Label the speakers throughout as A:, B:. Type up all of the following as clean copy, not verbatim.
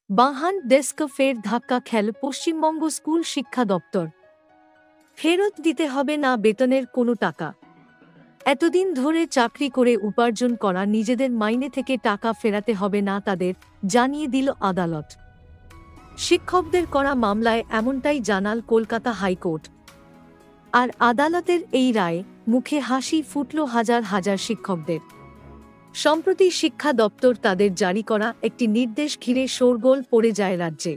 A: বাঁহান desk ফের ধাক্কা খেল পশ্চিমবঙ্গ স্কুল শিক্ষা দপ্তর। ফেরত দিতে হবে না বেতনের কোনো টাকা। এতদিন ধরে চাকরি করে উপার্জন করা নিজেদের মাইনে থেকে টাকা ফেরাতে হবে না তাদের, জানিয়ে দিল আদালত। শিক্ষকদের করা মামলায় এমনটাই জানাল কলকাতা হাইকোর্ট। আর আদালতের এই রায়ে মুখে হাসি ফুটল হাজার হাজার শিক্ষকদের। সম্প্রতি শিক্ষা দপ্তর তাদের জারি করা একটি নির্দেশ ঘিরে শোরগোল পড়ে যায় রাজ্যে।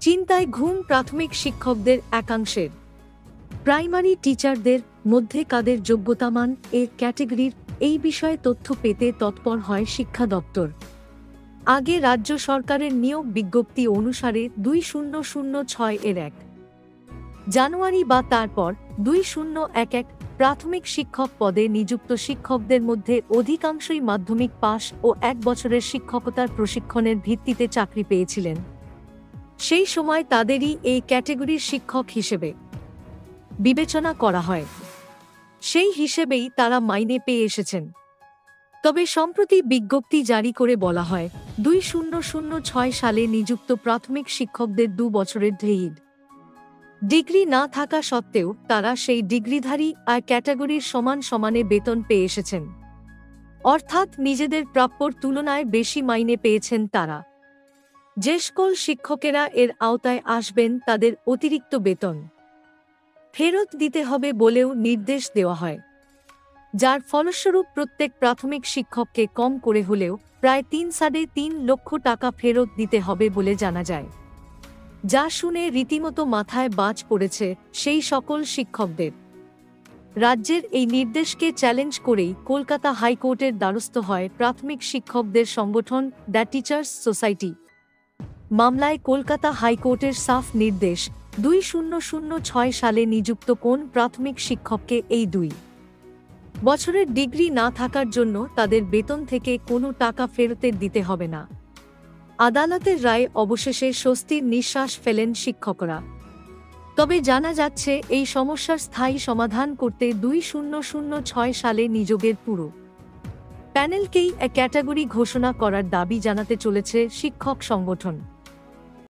A: চিন্তায় ঘুম প্রাথমিক শিক্ষকদের একাংশের। প্রাইমারি টিচারদের মধ্যে কাদের যোগ্যতামান এর ক্যাটেগরির এই বিষয়ে তথ্য পেতে তৎপর হয় শিক্ষা দপ্তর। আগে রাজ্য সরকারের নিয়োগ বিজ্ঞপ্তি অনুসারে 2006 এর 1 জানুয়ারি বা তারপর 2011 প্রাথমিক শিক্ষক পদে নিযুক্ত শিক্ষকদের মধ্যে অধিকাংশই মাধ্যমিক পাশ ও 1 বছরের শিক্ষকতার প্রশিক্ষণের ভিত্তিতে চাকরি পেয়েছিলেন। সেই সময় তাদেরই এই ক্যাটেগরির শিক্ষক হিসেবে বিবেচনা করা হয়। সেই হিসেবেই তারা মাইনে পেয়ে এসেছেন। তবে সম্প্রতি বিজ্ঞপ্তি জারি করে বলা হয় 2006 সালে নিযুক্ত প্রাথমিক শিক্ষকদের 2 বছরের ডিগ্রি না থাকা সত্ত্বেও তারা সেই ডিগ্রিধারী আর ক্যাটাগরির সমানে বেতন পেয়ে এসেছেন। অর্থাৎ নিজেদের প্রাপ্যর তুলনায় বেশি মাইনে পেয়েছেন তারা। যে সকল শিক্ষকেরা এর আওতায় আসবেন তাদের অতিরিক্ত বেতন ফেরত দিতে হবে বলেও নির্দেশ দেওয়া হয়, যার ফলস্বরূপ প্রত্যেক প্রাথমিক শিক্ষককে কম করে হলেও প্রায় 3.5 লক্ষ টাকা ফেরত দিতে হবে বলে জানা যায়। যা শুনে রীতিমতো মাথায় বাজ পড়েছে সেই সকল শিক্ষকদের। রাজ্যের এই নির্দেশকে চ্যালেঞ্জ করেই কলকাতা হাইকোর্টের দ্বারস্থ হয় প্রাথমিক শিক্ষকদের সংগঠন দ্য টিচার্স সোসাইটি। মামলায় কলকাতা হাইকোর্টের সাফ নির্দেশ, 2006 সালে নিযুক্ত কোন প্রাথমিক শিক্ষককে এই 2 বছরের ডিগ্রি না থাকার জন্য তাদের বেতন থেকে কোনো টাকা ফেরতের দিতে হবে না। আদালতের রায়ে অবশেষে স্বস্তির নিঃশ্বাস ফেলেন শিক্ষকরা। তবে জানা যাচ্ছে এই সমস্যার স্থায়ী সমাধান করতে 2006 সালে নিযোগের পুরো প্যানেলকেই এক ক্যাটাগরি ঘোষণা করার দাবি জানাতে চলেছে শিক্ষক সংগঠন।